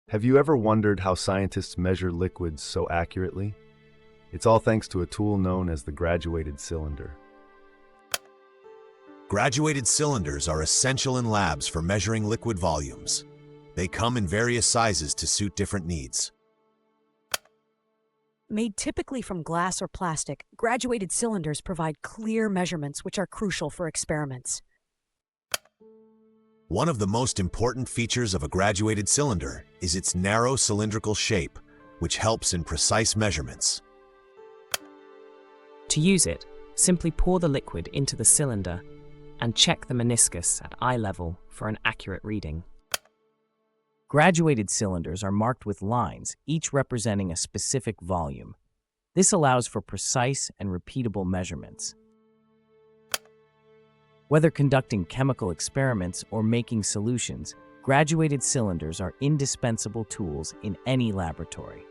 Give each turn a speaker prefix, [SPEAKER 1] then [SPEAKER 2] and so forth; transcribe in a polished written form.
[SPEAKER 1] Have you ever wondered how scientists measure liquids so accurately? It's all thanks to a tool known as the graduated cylinder.
[SPEAKER 2] Graduated cylinders are essential in labs for measuring liquid volumes. They come in various sizes to suit different needs.
[SPEAKER 3] Made typically from glass or plastic, graduated cylinders provide clear measurements which are crucial for experiments.
[SPEAKER 2] One of the most important features of a graduated cylinder is its narrow cylindrical shape, which helps in precise measurements.
[SPEAKER 4] To use it, simply pour the liquid into the cylinder and check the meniscus at eye level for an accurate reading.
[SPEAKER 5] Graduated cylinders are marked with lines, each representing a specific volume. This allows for precise and repeatable measurements. Whether conducting chemical experiments or making solutions, graduated cylinders are indispensable tools in any laboratory.